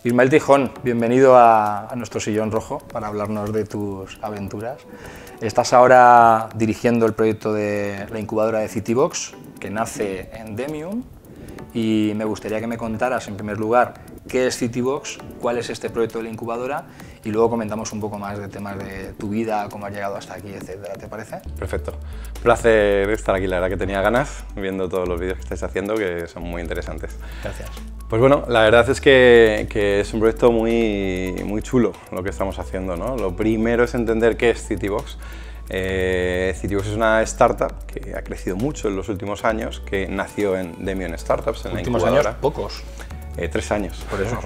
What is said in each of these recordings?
Ismael Tijón, bienvenido a nuestro sillón rojo para hablarnos de tus aventuras. Estás ahora dirigiendo el proyecto de la incubadora de Citybox, que nace en Demium, y me gustaría que me contaras, en primer lugar, qué es Citybox, cuál es este proyecto de la incubadora, y luego comentamos un poco más de temas de tu vida, cómo has llegado hasta aquí, etcétera. ¿Te parece? Perfecto. Un placer estar aquí, la verdad que tenía ganas, viendo todos los vídeos que estáis haciendo, que son muy interesantes. Gracias. Pues bueno, la verdad es que es un proyecto muy chulo lo que estamos haciendo, ¿no? Lo primero es entender qué es Citybox. Citybox es una startup que ha crecido mucho en los últimos años, que nació en Demium Startups, en la incubadora. ¿Últimos años? Pocos. 3 años. Por eso,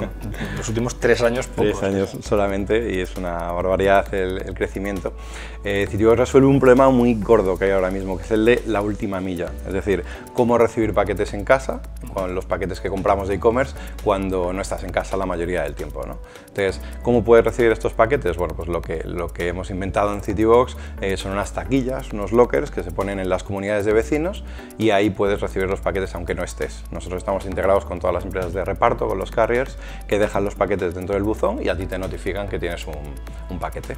los últimos 3 años pocos. 3 años solamente, y es una barbaridad el crecimiento. Citybox resuelve un problema muy gordo que hay ahora mismo, que es el de la última milla. Es decir, cómo recibir paquetes en casa, con los paquetes que compramos de e-commerce, cuando no estás en casa la mayoría del tiempo, ¿no? Entonces, ¿cómo puedes recibir estos paquetes? Bueno, pues lo que hemos inventado en Citybox son unas taquillas, unos lockers que se ponen en las comunidades de vecinos, y ahí puedes recibir los paquetes aunque no estés. Nosotros estamos integrados con todas las empresas de reparto, con los carriers, que dejan los paquetes dentro del buzón y a ti te notifican que tienes un paquete.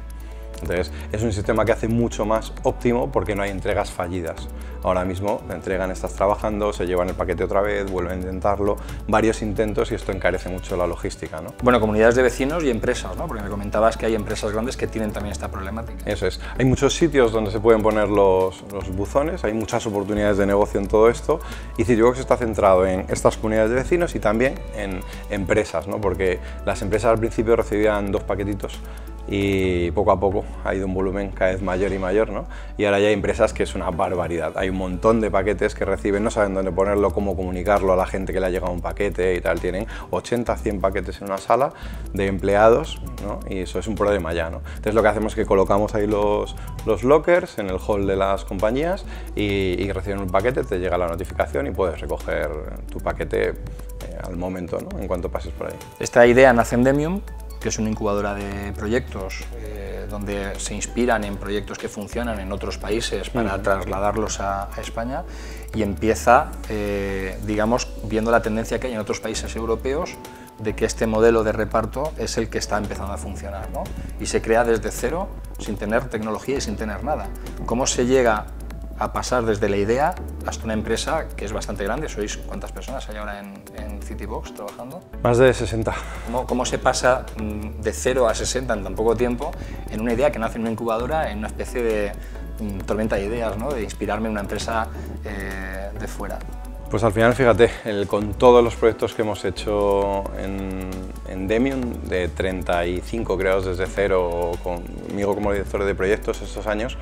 Entonces, es un sistema que hace mucho más óptimo porque no hay entregas fallidas. Ahora mismo la entregan, estás trabajando, se llevan el paquete otra vez, vuelven a intentarlo, varios intentos, y esto encarece mucho la logística, ¿no? Bueno, comunidades de vecinos y empresas, ¿no? Porque me comentabas que hay empresas grandes que tienen también esta problemática. Eso es. Hay muchos sitios donde se pueden poner los buzones, hay muchas oportunidades de negocio en todo esto, y Citybox está centrado en estas comunidades de vecinos y también en empresas, ¿no? Porque las empresas al principio recibían 2 paquetitos, y poco a poco ha ido un volumen cada vez mayor y mayor, ¿no? Y ahora ya hay empresas que es una barbaridad. Hay un montón de paquetes que reciben, no saben dónde ponerlo, cómo comunicarlo a la gente que le ha llegado un paquete y tal. Tienen 80, 100 paquetes en una sala de empleados, ¿no? Y eso es un problema ya, ¿no? Entonces lo que hacemos es que colocamos ahí los lockers en el hall de las compañías y reciben un paquete, te llega la notificación y puedes recoger tu paquete al momento, ¿no? En cuanto pases por ahí. Esta idea nace en Demium, que es una incubadora de proyectos donde se inspiran en proyectos que funcionan en otros países para trasladarlos a España, y empieza, digamos, viendo la tendencia que hay en otros países europeos de que este modelo de reparto es el que está empezando a funcionar, ¿no? Y se crea desde cero, sin tener tecnología y sin tener nada. ¿Cómo se llega a pasar desde la idea hasta una empresa que es bastante grande? ¿Sois cuántas personas hay ahora en Citybox trabajando? Más de 60. ¿Cómo se pasa de 0 a 60 en tan poco tiempo en una idea que nace en una incubadora, en una especie de tormenta de ideas, ¿no? De inspirarme en una empresa de fuera? Pues al final, fíjate, con todos los proyectos que hemos hecho en Demium, de 35 creados desde cero, conmigo como director de proyectos estos años,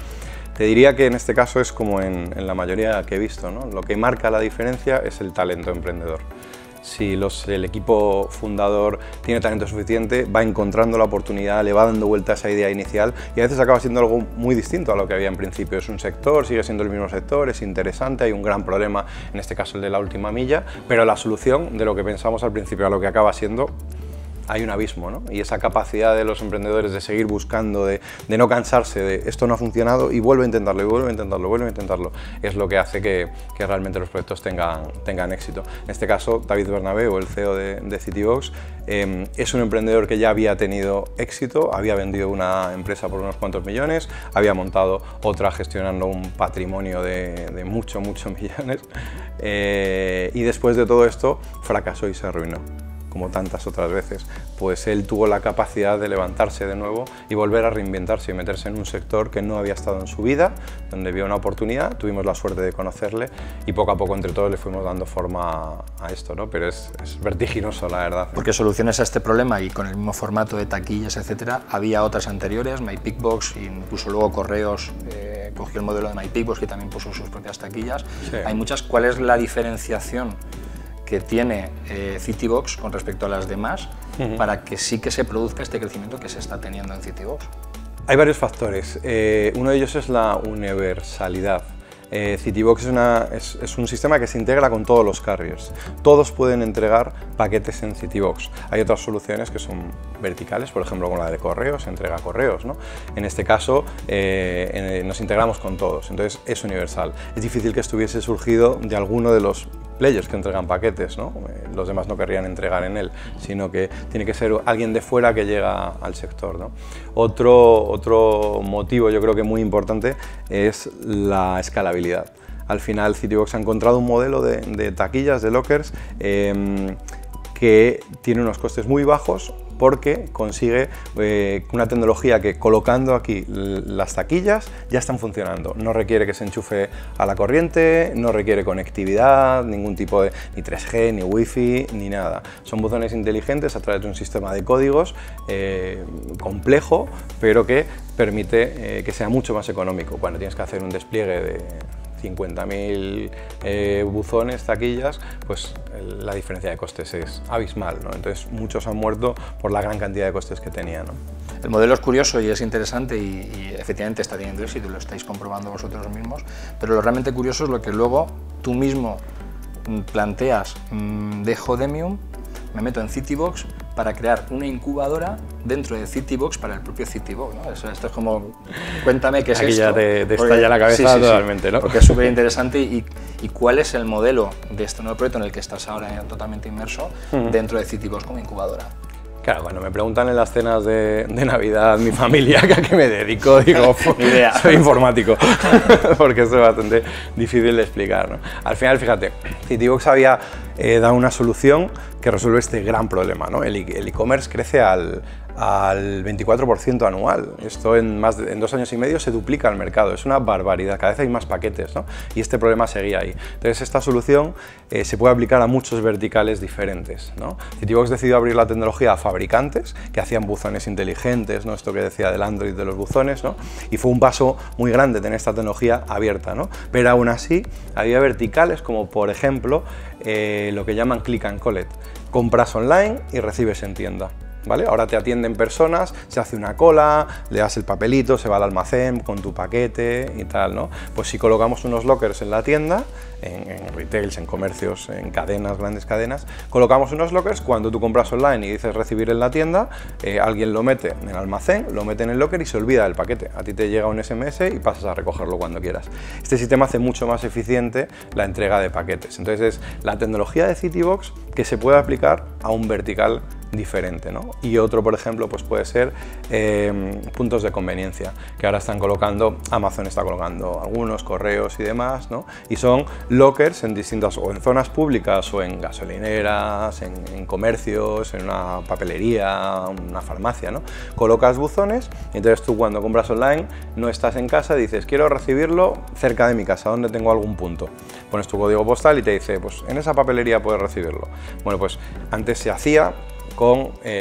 te diría que en este caso es como en la mayoría que he visto, ¿no? Lo que marca la diferencia es el talento emprendedor. Si el equipo fundador tiene talento suficiente, va encontrando la oportunidad, le va dando vuelta a esa idea inicial, y a veces acaba siendo algo muy distinto a lo que había en principio. Es un sector, sigue siendo el mismo sector, es interesante, hay un gran problema, en este caso el de la última milla, pero la solución de lo que pensamos al principio a lo que acaba siendo, hay un abismo, ¿no? Y esa capacidad de los emprendedores de seguir buscando, de no cansarse de esto no ha funcionado y vuelve a intentarlo, y vuelve a intentarlo, vuelve a intentarlo, es lo que hace que realmente los proyectos tengan éxito. En este caso, David Bernabeu, el CEO de Citybox, es un emprendedor que ya había tenido éxito, había vendido una empresa por unos cuantos millones, había montado otra gestionando un patrimonio de muchos millones, y después de todo esto fracasó y se arruinó, como tantas otras veces. Pues él tuvo la capacidad de levantarse de nuevo y volver a reinventarse y meterse en un sector que no había estado en su vida, donde vio una oportunidad, tuvimos la suerte de conocerle, y poco a poco entre todos le fuimos dando forma a esto, ¿no? Pero es vertiginoso, la verdad. Porque soluciones a este problema, y con el mismo formato de taquillas, etcétera, había otras anteriores, MyPickbox, incluso luego Correos cogió el modelo de MyPickbox, que también puso sus propias taquillas. Sí. Hay muchas. ¿Cuál es la diferenciación que tiene Citybox con respecto a las demás para que sí que se produzca este crecimiento que se está teniendo en Citybox? Hay varios factores. Uno de ellos es la universalidad. Citybox es un sistema que se integra con todos los carriers. Todos pueden entregar paquetes en Citybox. Hay otras soluciones que son verticales, por ejemplo con la de correos, entrega correos, ¿no? En este caso nos integramos con todos, entonces es universal. Es difícil que estuviese surgido de alguno de los players que entregan paquetes, ¿no? Los demás no querrían entregar en él, sino que tiene que ser alguien de fuera que llega al sector, ¿no? Otro motivo, yo creo que muy importante, es la escalabilidad. Al final Citybox ha encontrado un modelo de taquillas, de lockers, que tiene unos costes muy bajos porque consigue una tecnología que colocando aquí las taquillas ya están funcionando. No requiere que se enchufe a la corriente, no requiere conectividad, ningún tipo de ni 3G, ni Wi-Fi, ni nada. Son buzones inteligentes a través de un sistema de códigos complejo, pero que permite que sea mucho más económico. Cuando tienes que hacer un despliegue de 50.000 buzones, taquillas, pues la diferencia de costes es abismal, ¿no? Entonces muchos han muerto por la gran cantidad de costes que tenía, ¿no? El modelo es curioso y es interesante y efectivamente está teniendo éxito y lo estáis comprobando vosotros mismos, pero lo realmente curioso es lo que luego tú mismo planteas. Dejo Demium, me meto en Citybox para crear una incubadora dentro de Citybox para el propio Citybox, ¿no? Esto es como, cuéntame qué es Aquí esto. Aquí ya te estalla la cabeza totalmente, ¿no? Porque es súper interesante y cuál es el modelo de este nuevo proyecto en el que estás ahora totalmente inmerso dentro de Citybox como incubadora. Claro, cuando me preguntan en las cenas de Navidad mi familia a qué me dedico, digo, soy informático, porque esto es bastante difícil de explicar, ¿no? Al final, fíjate, Citybox había dado una solución que resuelve este gran problema, ¿no? El e-commerce crece al 24% anual. Esto en 2 años y medio se duplica el mercado. Es una barbaridad, cada vez hay más paquetes, ¿no? Y este problema seguía ahí. Entonces esta solución se puede aplicar a muchos verticales diferentes, ¿no? Citybox decidió abrir la tecnología a fabricantes que hacían buzones inteligentes, ¿no? Esto que decía del Android de los buzones, ¿no? Y fue un paso muy grande tener esta tecnología abierta, ¿no? Pero aún así había verticales como por ejemplo lo que llaman click and collect. Compras online y recibes en tienda. ¿Vale? Ahora te atienden personas, se hace una cola, le das el papelito, se va al almacén con tu paquete y tal, ¿no? Pues si colocamos unos lockers en la tienda, en retails, en comercios, en cadenas, grandes cadenas, colocamos unos lockers, cuando tú compras online y dices recibir en la tienda, alguien lo mete en el almacén, lo mete en el locker y se olvida del paquete. A ti te llega un SMS y pasas a recogerlo cuando quieras. Este sistema hace mucho más eficiente la entrega de paquetes. Entonces es la tecnología de Citybox que se puede aplicar a un vertical diferente, ¿no? Y otro, por ejemplo, pues puede ser puntos de conveniencia, que ahora están colocando, Amazon está colocando algunos, correos y demás, ¿no? Y son lockers en distintas, o en zonas públicas, o en gasolineras, en comercios, en una papelería, una farmacia, ¿no? Colocas buzones y entonces tú cuando compras online no estás en casa, dices quiero recibirlo cerca de mi casa, donde tengo algún punto. Pones tu código postal y te dice, pues en esa papelería puedes recibirlo. Bueno, pues antes se hacía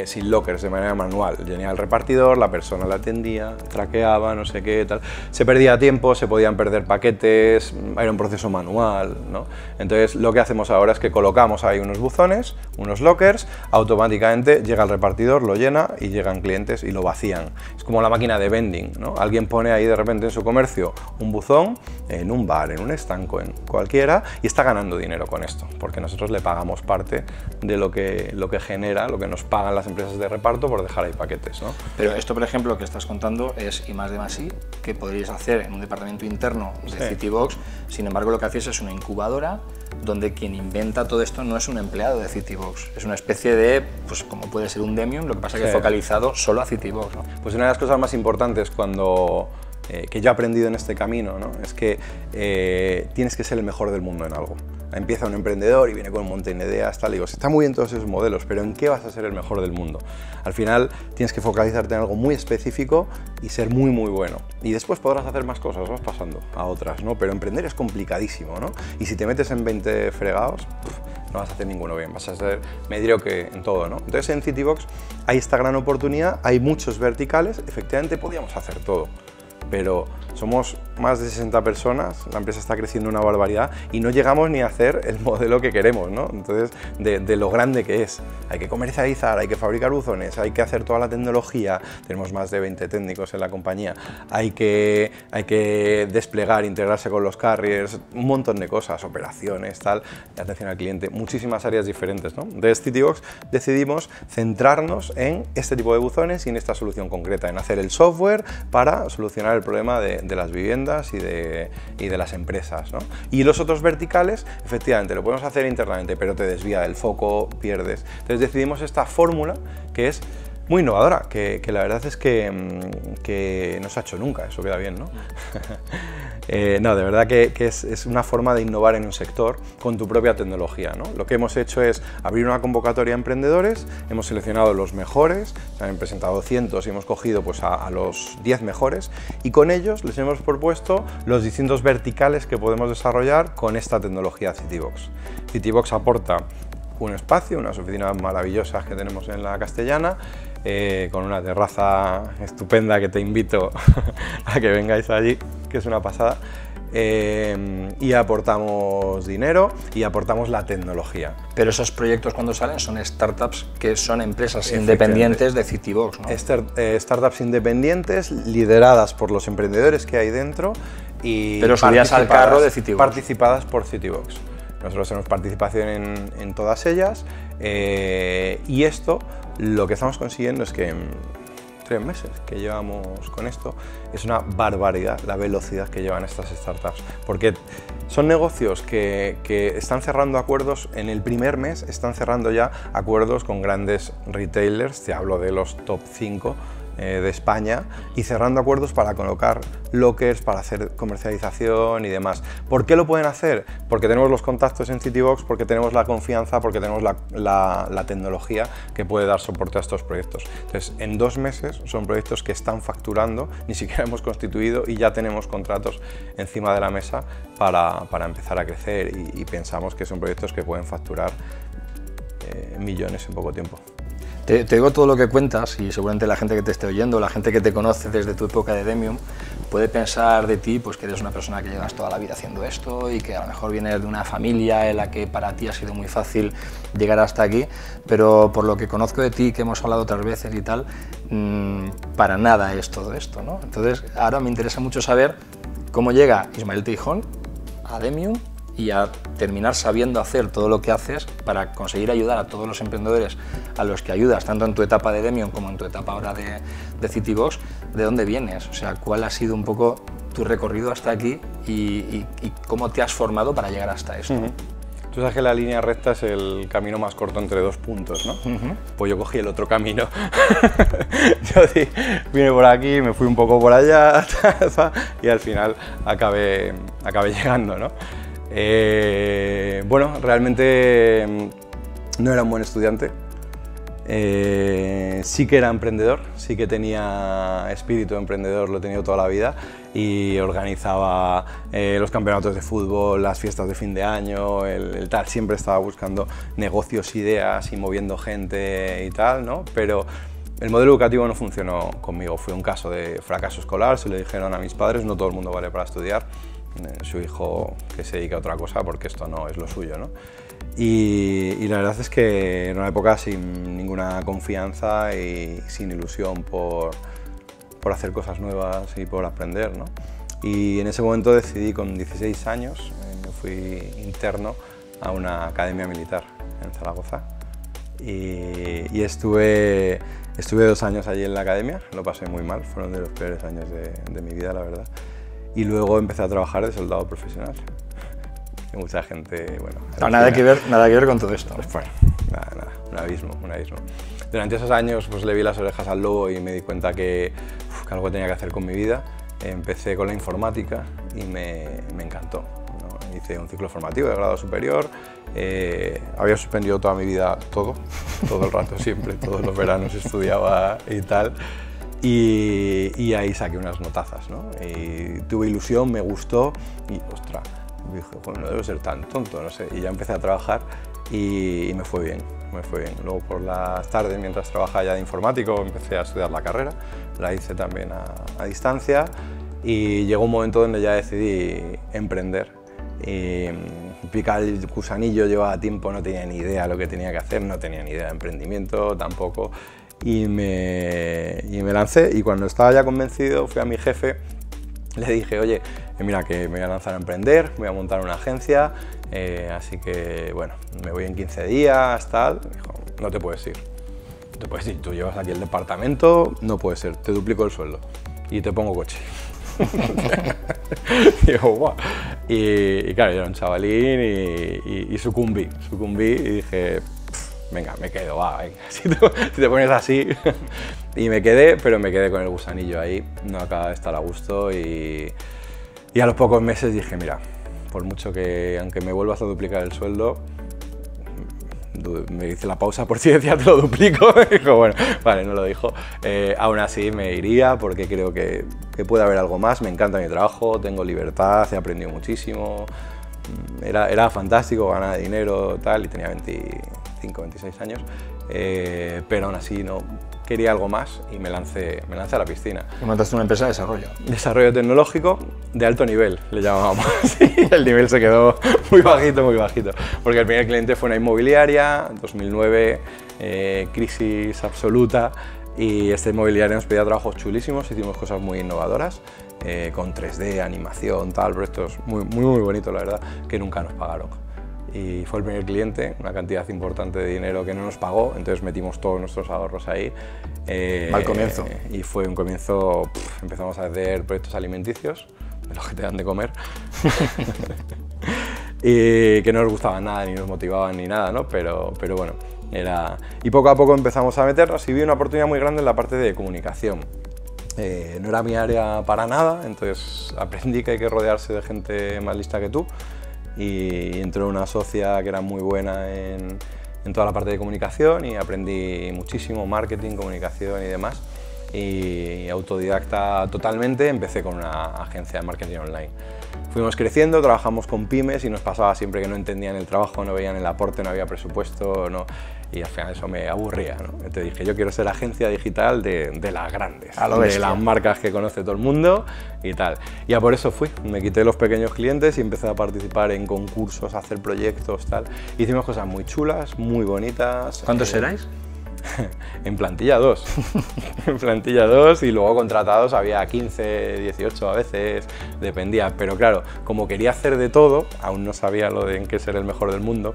sin lockers, de manera manual. Venía el repartidor, la persona la atendía, traqueaba, no sé qué, tal. Se perdía tiempo, se podían perder paquetes, era un proceso manual, ¿no? Entonces lo que hacemos ahora es que colocamos ahí unos buzones, unos lockers, automáticamente llega el repartidor, lo llena y llegan clientes y lo vacían. Es como la máquina de vending, ¿no? Alguien pone ahí de repente en su comercio un buzón, en un bar, en un estanco, en cualquiera, y está ganando dinero con esto, porque nosotros le pagamos parte de lo que genera, lo que nos pagan las empresas de reparto por dejar ahí paquetes, ¿no? Pero esto, por ejemplo, que estás contando es I+D+I, que podríais hacer en un departamento interno de Citybox. Sin embargo, lo que hacéis es una incubadora donde quien inventa todo esto no es un empleado de Citybox, es una especie de, pues como puede ser un Demium, lo que pasa que focalizado solo a Citybox, ¿no? Pues una de las cosas más importantes que yo he aprendido en este camino, ¿no? Es que tienes que ser el mejor del mundo en algo. Empieza un emprendedor y viene con un montón de ideas, tal, y digo, está muy bien todos esos modelos, pero ¿en qué vas a ser el mejor del mundo? Al final tienes que focalizarte en algo muy específico y ser muy muy bueno. Y después podrás hacer más cosas, vas pasando a otras, ¿no? Pero emprender es complicadísimo, ¿no? Y si te metes en 20 fregados, no vas a hacer ninguno bien, vas a ser mediocre en todo, ¿no? Entonces en Citybox hay esta gran oportunidad, hay muchos verticales, efectivamente podíamos hacer todo, pero somos más de 60 personas, la empresa está creciendo una barbaridad y no llegamos ni a hacer el modelo que queremos, ¿no? Entonces, de lo grande que es. Hay que comercializar, hay que fabricar buzones, hay que hacer toda la tecnología, tenemos más de 20 técnicos en la compañía, hay que desplegar, integrarse con los carriers, un montón de cosas, operaciones, tal, atención al cliente, muchísimas áreas diferentes, ¿no? Desde Citybox decidimos centrarnos en este tipo de buzones y en esta solución concreta, en hacer el software para solucionar el problema de de las viviendas y de las empresas, ¿no? Y los otros verticales, efectivamente, lo podemos hacer internamente, pero te desvía del foco, pierdes. Entonces decidimos esta fórmula que es muy innovadora, que la verdad es que no se ha hecho nunca, eso queda bien, ¿no? No, de verdad que es una forma de innovar en un sector con tu propia tecnología, ¿no? Lo que hemos hecho es abrir una convocatoria a emprendedores, hemos seleccionado los mejores, se han presentado cientos y hemos cogido pues, a los 10 mejores y con ellos les hemos propuesto los distintos verticales que podemos desarrollar con esta tecnología Citybox. Citybox aporta un espacio, unas oficinas maravillosas que tenemos en la Castellana, con una terraza estupenda que te invito a que vengáis allí, que es una pasada, y aportamos dinero y aportamos la tecnología. Pero esos proyectos cuando salen son startups que son empresas independientes de Citybox, ¿no? Startups independientes lideradas por los emprendedores que hay dentro y pero subidas al carro de Citybox. Participadas por Citybox. Nosotros tenemos participación en todas ellas y esto lo que estamos consiguiendo es que en 3 meses que llevamos con esto es una barbaridad la velocidad que llevan estas startups, porque son negocios que están cerrando acuerdos en el primer mes, están cerrando ya acuerdos con grandes retailers, te hablo de los top 5 de España, y cerrando acuerdos para colocar lockers, para hacer comercialización y demás. ¿Por qué lo pueden hacer? Porque tenemos los contactos en Citybox, porque tenemos la confianza, porque tenemos la tecnología que puede dar soporte a estos proyectos. Entonces, en 2 meses son proyectos que están facturando, ni siquiera hemos constituido y ya tenemos contratos encima de la mesa para empezar a crecer y pensamos que son proyectos que pueden facturar millones en poco tiempo. Te digo todo lo que cuentas y seguramente la gente que te esté oyendo, la gente que te conoce desde tu época de Demium, puede pensar de ti pues, que eres una persona que llevas toda la vida haciendo esto y que a lo mejor vienes de una familia en la que para ti ha sido muy fácil llegar hasta aquí, pero por lo que conozco de ti, que hemos hablado otras veces y tal, para nada es todo esto, ¿no? Entonces ahora me interesa mucho saber cómo llega Ismael Teijón a Demium y a terminar sabiendo hacer todo lo que haces para conseguir ayudar a todos los emprendedores a los que ayudas, tanto en tu etapa de Demium como en tu etapa ahora de Citybox. ¿De dónde vienes? O sea, ¿cuál ha sido un poco tu recorrido hasta aquí y cómo te has formado para llegar hasta esto? Tú sabes que la línea recta es el camino más corto entre 2 puntos, ¿no? Pues yo cogí el otro camino. Yo vine por aquí, me fui un poco por allá y al final acabé llegando, ¿no? Bueno, realmente no era un buen estudiante, sí que era emprendedor, sí que tenía espíritu emprendedor, lo he tenido toda la vida y organizaba los campeonatos de fútbol, las fiestas de fin de año, el tal, siempre estaba buscando negocios, ideas y moviendo gente y tal, ¿no? Pero el modelo educativo no funcionó conmigo, fue un caso de fracaso escolar, se lo dijeron a mis padres, no todo el mundo vale para estudiar. Su hijo que se dedica a otra cosa porque esto no es lo suyo, ¿no? Y la verdad es que en una época sin ninguna confianza y sin ilusión por hacer cosas nuevas y por aprender, ¿no? Y en ese momento decidí, con 16 años, me fui interno a una academia militar en Zaragoza y estuve 2 años allí en la academia, lo pasé muy mal, fueron de los peores años de mi vida, la verdad. Y luego empecé a trabajar de soldado profesional. Y mucha gente, bueno... Nada que ver con todo esto. Pues bueno, nada, un abismo. Durante esos años pues, le vi las orejas al lobo y me di cuenta que algo tenía que hacer con mi vida. Empecé con la informática y me encantó, ¿no? Hice un ciclo formativo de grado superior. Había suspendido toda mi vida todo el rato, siempre, todos los veranos estudiaba y tal. Y ahí saqué unas notazas, ¿no? Y tuve ilusión, me gustó y, ostras, dije, bueno, no debo ser tan tonto, no sé. Y ya empecé a trabajar y me fue bien. Luego por las tardes, mientras trabajaba ya de informático, empecé a estudiar la carrera, la hice también a distancia y llegó un momento donde ya decidí emprender. Y picar el gusanillo llevaba tiempo, no tenía ni idea de lo que tenía que hacer, no tenía ni idea de emprendimiento tampoco. Y me lancé y cuando estaba ya convencido fui a mi jefe, le dije, oye, mira que me voy a lanzar a emprender, voy a montar una agencia, así que bueno, me voy en 15 días, tal. Me dijo, no te puedes ir, tú llevas aquí el departamento, no puede ser, te duplico el sueldo y te pongo coche. Digo, guau. Y claro, yo era un chavalín y sucumbí y dije, venga, me quedo, va, venga, si te pones así. Y me quedé, pero me quedé con el gusanillo ahí, no acaba de estar a gusto y a los pocos meses dije, mira, por mucho que, aunque me vuelvas a duplicar el sueldo, me hice la pausa por si decía te lo duplico, dijo, bueno, vale, no lo dijo, aún así me iría porque creo que puede haber algo más, me encanta mi trabajo, tengo libertad, he aprendido muchísimo, era fantástico, ganaba dinero tal y tenía 25, 26 años, pero aún así no quería algo más y me lancé a la piscina. Y montaste una empresa de desarrollo. Desarrollo tecnológico de alto nivel, le llamábamos. Y el nivel se quedó muy bajito, porque el primer cliente fue una inmobiliaria, 2009, crisis absoluta, y esta inmobiliaria nos pedía trabajos chulísimos, hicimos cosas muy innovadoras, con 3D, animación, tal, proyectos muy bonitos, la verdad, que nunca nos pagaron. Y fue el primer cliente, una cantidad importante de dinero que no nos pagó, entonces metimos todos nuestros ahorros ahí. Mal comienzo. Y fue un comienzo, empezamos a hacer proyectos alimenticios, de los que te dan de comer, y que no nos gustaban nada, ni nos motivaban ni nada, ¿no? Pero bueno, era... Y poco a poco empezamos a meternos y vi una oportunidad muy grande en la parte de comunicación. No era mi área para nada, entonces aprendí que hay que rodearse de gente más lista que tú. Y entró una socia que era muy buena en toda la parte de comunicación y aprendí muchísimo, marketing, comunicación y demás. Y autodidacta totalmente, empecé con una agencia de marketing online. Fuimos creciendo, trabajamos con pymes y nos pasaba siempre que no entendían el trabajo, no veían el aporte, no había presupuesto, no, y al final eso me aburría, ¿no? Entonces dije, yo quiero ser agencia digital de las grandes, de las marcas que conoce todo el mundo y tal. Y ya por eso fui, me quité los pequeños clientes y empecé a participar en concursos, a hacer proyectos, tal. Hicimos cosas muy chulas, muy bonitas. ¿Cuántos erais? En plantilla 2. En plantilla 2 y luego contratados había 15, 18 a veces, dependía. Pero claro, como quería hacer de todo, aún no sabía lo de en qué ser el mejor del mundo,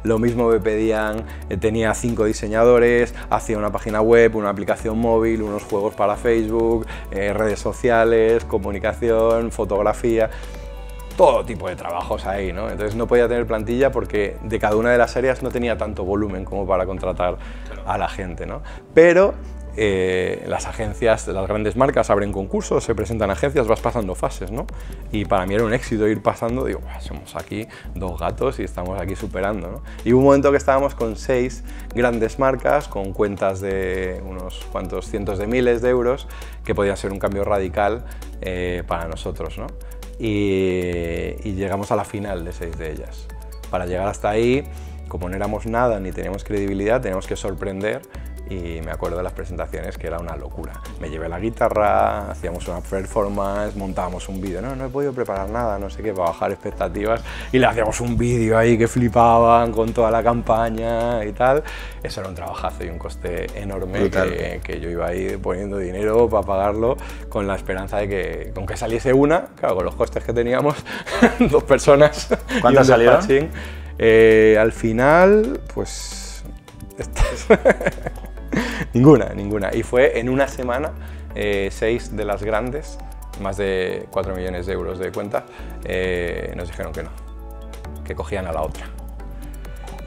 lo mismo me pedían, tenía 5 diseñadores, hacía una página web, una aplicación móvil, unos juegos para Facebook, redes sociales, comunicación, fotografía, todo tipo de trabajos ahí, ¿no? Entonces no podía tener plantilla porque de cada una de las áreas no tenía tanto volumen como para contratar a la gente, ¿no? Pero las agencias, las grandes marcas abren concursos, se presentan agencias, vas pasando fases, ¿no? Y para mí era un éxito ir pasando, digo, somos aquí 2 gatos y estamos aquí superando, ¿no? Y hubo un momento que estábamos con 6 grandes marcas, con cuentas de unos cuantos cientos de miles de euros, que podía ser un cambio radical para nosotros, ¿no? Y llegamos a la final de 6 de ellas. Para llegar hasta ahí, como no éramos nada ni teníamos credibilidad, teníamos que sorprender y me acuerdo de las presentaciones que era una locura. Me llevé la guitarra, hacíamos una performance, montábamos un vídeo, no he podido preparar nada, no sé qué, para bajar expectativas y le hacíamos un vídeo ahí que flipaban con toda la campaña y tal. Eso era un trabajazo y un coste enorme que yo iba ahí poniendo dinero para pagarlo con la esperanza de que, con que saliese una, claro, con los costes que teníamos, 2 personas. ¿Cuántas salieron? Al final, pues... Ninguna. Y fue en una semana, 6 de las grandes, más de 4 millones de euros de cuenta, nos dijeron que no, que cogían a la otra,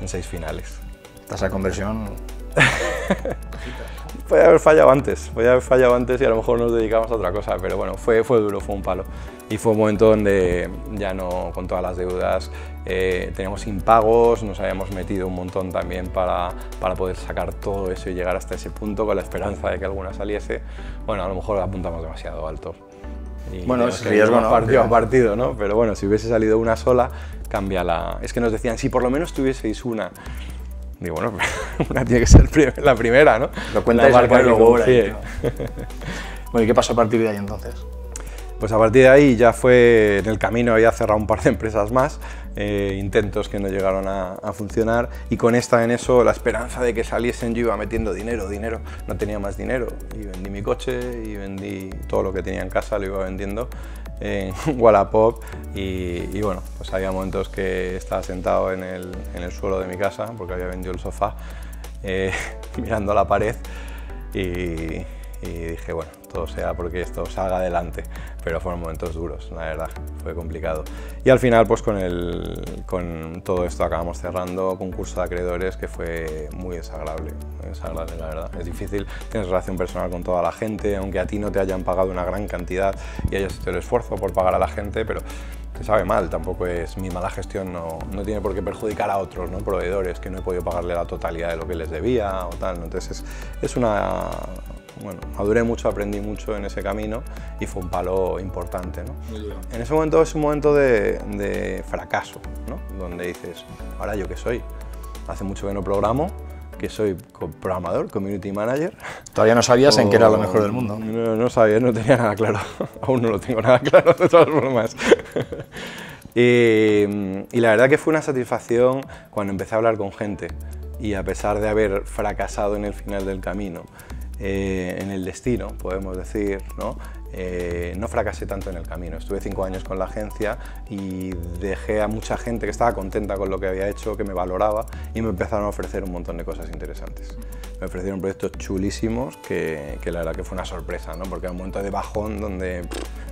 en 6 finales. Tasa de conversión... Podía haber fallado antes y a lo mejor nos dedicamos a otra cosa, pero bueno, fue duro, fue un palo. Y fue un momento donde ya no, con todas las deudas, teníamos impagos, nos habíamos metido un montón también para poder sacar todo eso y llegar hasta ese punto con la esperanza de que alguna saliese. Bueno, a lo mejor apuntamos demasiado alto. Y bueno, es riesgo, ¿no? Partido a partido, ¿no? Pero bueno, si hubiese salido una sola, cambia la... Es que nos decían, si por lo menos tuvieseis una. Digo, bueno, una tiene que ser la primera, ¿no? Lo cuentáis al que luego ahora. Bueno, ¿y qué pasó a partir de ahí entonces? Pues a partir de ahí ya fue, en el camino había cerrado un par de empresas más, intentos que no llegaron a funcionar, y con esta en eso, la esperanza de que saliesen, yo iba metiendo dinero, no tenía más dinero, y vendí mi coche y vendí todo lo que tenía en casa, lo iba vendiendo en Wallapop, y bueno, pues había momentos que estaba sentado en el suelo de mi casa, porque había vendido el sofá, mirando a la pared, y dije, bueno, todo sea porque esto salga adelante, pero fueron momentos duros, la verdad, fue complicado. Y al final, pues con todo esto acabamos cerrando concurso de acreedores que fue muy desagradable, la verdad. Es difícil, tienes relación personal con toda la gente, aunque a ti no te hayan pagado una gran cantidad y hayas hecho el esfuerzo por pagar a la gente, pero te sabe mal, tampoco es mi mala gestión, no tiene por qué perjudicar a otros, ¿no? Proveedores que no he podido pagarle la totalidad de lo que les debía o tal, ¿no? Entonces es una... Bueno, maduré mucho, aprendí mucho en ese camino y fue un palo importante, ¿no? En ese momento es un momento de fracaso, ¿no? Donde dices, ahora yo qué soy, hace mucho que no programo, que soy programador, community manager. ¿Todavía no sabías en qué era lo mejor del mundo? No sabía, no tenía nada claro, aún no lo tengo nada claro de todas formas. Y la verdad que fue una satisfacción cuando empecé a hablar con gente y a pesar de haber fracasado en el final del camino, en el destino, podemos decir, ¿no? No fracasé tanto en el camino. Estuve 5 años con la agencia y dejé a mucha gente que estaba contenta con lo que había hecho, que me valoraba y me empezaron a ofrecer un montón de cosas interesantes. Me ofrecieron proyectos chulísimos que la verdad que fue una sorpresa, ¿no? Porque era un momento de bajón donde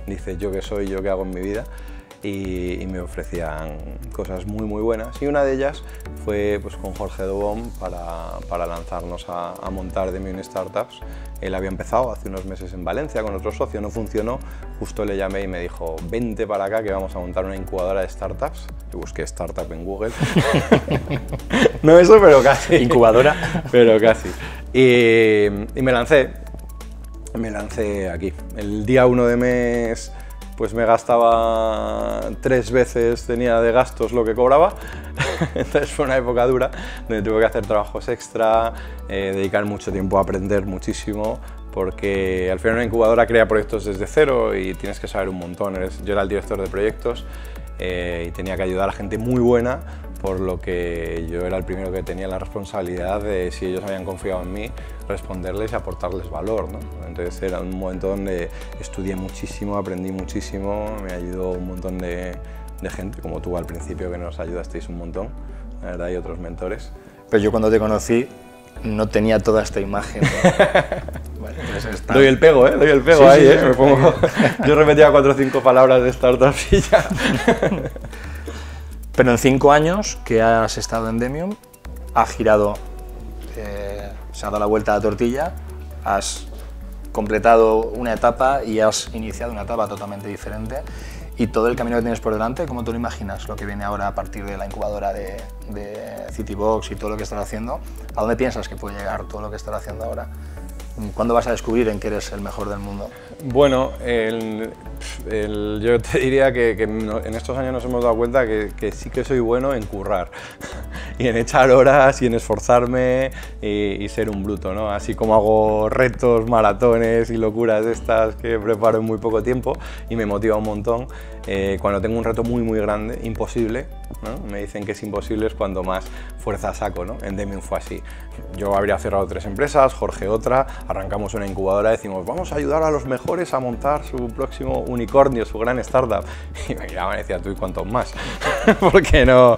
dices yo qué soy, yo qué hago en mi vida. Y me ofrecían cosas muy buenas y una de ellas fue pues, con Jorge Dobón para lanzarnos a montar Demium Startups. Él había empezado hace unos meses en Valencia con otro socio, no funcionó, justo le llamé y me dijo vente para acá que vamos a montar una incubadora de startups. Yo busqué startup en Google, no eso pero casi. Incubadora. Pero casi. Y me lancé aquí. El día 1 de mes pues me gastaba 3 veces, tenía de gastos lo que cobraba, entonces fue una época dura donde tuve que hacer trabajos extra, dedicar mucho tiempo a aprender muchísimo, porque al final una incubadora crea proyectos desde cero y tienes que saber un montón. Yo era el director de proyectos y tenía que ayudar a gente muy buena, por lo que yo era el primero que tenía la responsabilidad de, si ellos habían confiado en mí, responderles y aportarles valor, ¿no? Entonces era un momento donde estudié muchísimo, aprendí muchísimo, me ayudó un montón de gente, como tú al principio que nos ayudasteis un montón, la verdad, y otros mentores. Pero yo cuando te conocí no tenía toda esta imagen. Bueno, pues doy el pego, doy el pego, sí, ahí, sí, me pongo... Yo repetía 4 o 5 palabras de startups y ya. Pero en 5 años que has estado en Demium, ha girado, se ha dado la vuelta a la tortilla, has completado una etapa y has iniciado una etapa totalmente diferente. Y todo el camino que tienes por delante, ¿cómo tú lo imaginas? Lo que viene ahora a partir de la incubadora de Citybox y todo lo que estás haciendo, ¿a dónde piensas que puede llegar todo lo que estás haciendo ahora? ¿Cuándo vas a descubrir en que eres el mejor del mundo? Bueno, yo te diría que en estos años nos hemos dado cuenta que sí que soy bueno en currar y en echar horas y en esforzarme y ser un bruto, ¿no? Así como hago retos, maratones y locuras de estas que preparo en muy poco tiempo y me motiva un montón. Cuando tengo un reto muy grande, imposible, ¿no? Me dicen que es imposible, es cuando más fuerza saco, ¿no? En Demium fue así. Yo habría cerrado 3 empresas, Jorge otra, arrancamos una incubadora, decimos vamos a ayudar a los mejores a montar su próximo unicornio, su gran startup. Y me miraban y decía, tú y cuántos más, porque no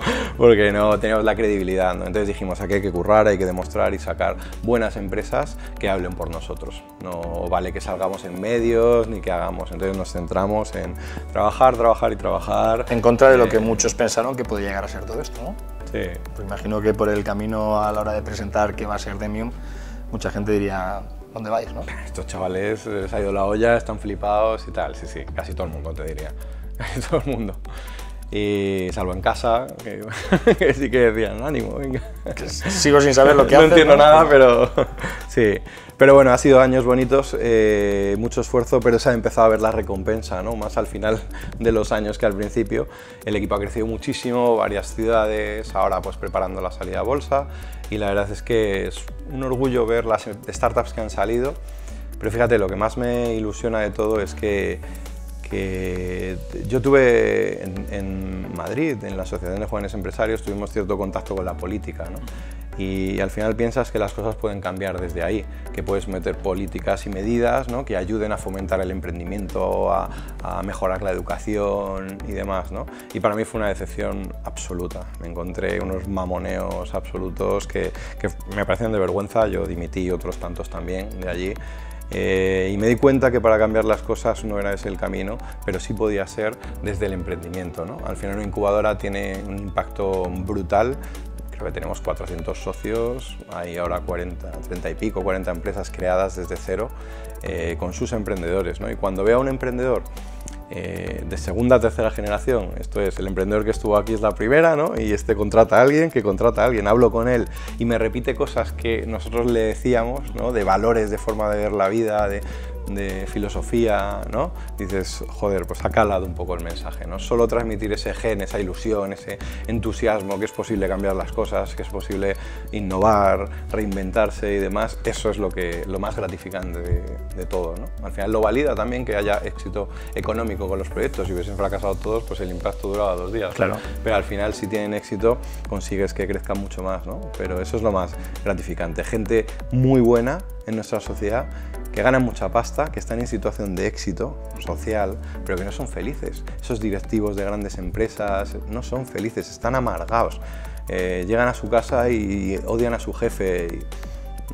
teníamos la credibilidad, ¿no? Entonces dijimos, aquí hay que currar, hay que demostrar y sacar buenas empresas que hablen por nosotros. No vale que salgamos en medios ni que hagamos, entonces nos centramos en trabajar y trabajar. En contra de lo que muchos pensaron que podía llegar a ser todo esto, ¿no? Sí. Pues imagino que por el camino a la hora de presentar qué va a ser Demium, mucha gente diría, ¿dónde vais, no? Estos chavales les ha ido la olla, están flipados y tal, sí, casi todo el mundo te diría, casi todo el mundo. Y salvo en casa, que sí que decían, ánimo, venga. Sigo sin saber lo que haces. No entiendo nada, pero sí. Pero bueno, ha sido años bonitos, mucho esfuerzo, pero se ha empezado a ver la recompensa, ¿no? Más al final de los años que al principio. El equipo ha crecido muchísimo, varias ciudades, ahora pues preparando la salida a bolsa. Y la verdad es que es un orgullo ver las startups que han salido. Pero fíjate, lo que más me ilusiona de todo es que yo tuve en Madrid, en la Asociación de Jóvenes Empresarios, tuvimos cierto contacto con la política, ¿no? Y al final piensas que las cosas pueden cambiar desde ahí, que puedes meter políticas y medidas, ¿no? Que ayuden a fomentar el emprendimiento, a mejorar la educación y demás, ¿no? Y para mí fue una decepción absoluta. Me encontré unos mamoneos absolutos que me parecían de vergüenza. Yo dimití, otros tantos también de allí. Y me di cuenta que para cambiar las cosas no era ese el camino, pero sí podía ser desde el emprendimiento, ¿no? Al final una incubadora tiene un impacto brutal. Creo que tenemos 400 socios, hay ahora 30 y pico, 40 empresas creadas desde cero con sus emprendedores, ¿no? Y cuando veo a un emprendedor de segunda o tercera generación, esto es, el emprendedor que estuvo aquí es la primera, ¿no? Y contrata a alguien, que contrata a alguien, hablo con él y me repite cosas que nosotros le decíamos, ¿no? De valores, de forma de ver la vida, de filosofía, ¿no? Dices, joder, pues ha calado un poco el mensaje, ¿no? Solo transmitir ese gen, esa ilusión, ese entusiasmo, que es posible cambiar las cosas, que es posible innovar, reinventarse y demás, eso es lo más gratificante de todo, ¿no? Al final lo valida también que haya éxito económico con los proyectos. Si hubiesen fracasado todos, pues el impacto duraba 2 días. Claro. Pero al final, si tienen éxito, consigues que crezcan mucho más, ¿no? Pero eso es lo más gratificante. Gente muy buena en nuestra sociedad, que ganan mucha pasta, que están en situación de éxito social, pero que no son felices. Esos directivos de grandes empresas no son felices, están amargados. Llegan a su casa y odian a su jefe,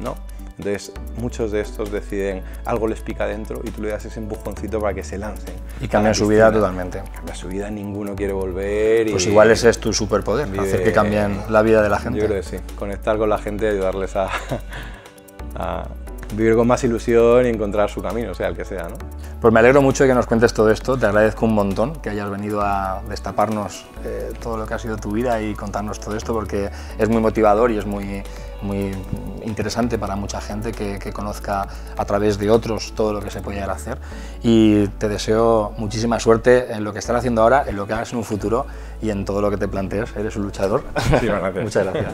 ¿no? Entonces, muchos de estos deciden, algo les pica dentro y tú le das ese empujoncito para que se lancen. Y cambian su vida totalmente. Cambia su vida, ninguno quiere volver. Pues igual ese es tu superpoder, hacer que cambien la vida de la gente. Yo creo que sí, conectar con la gente y ayudarles a vivir con más ilusión y encontrar su camino, sea el que sea, ¿no? Pues me alegro mucho de que nos cuentes todo esto, te agradezco un montón que hayas venido a destaparnos todo lo que ha sido tu vida y contarnos todo esto, porque es muy motivador y es muy interesante para mucha gente que conozca a través de otros todo lo que se puede llegar a hacer, y te deseo muchísima suerte en lo que estás haciendo ahora, en lo que hagas en un futuro y en todo lo que te plantees. Eres un luchador. Sí, gracias. Muchas gracias.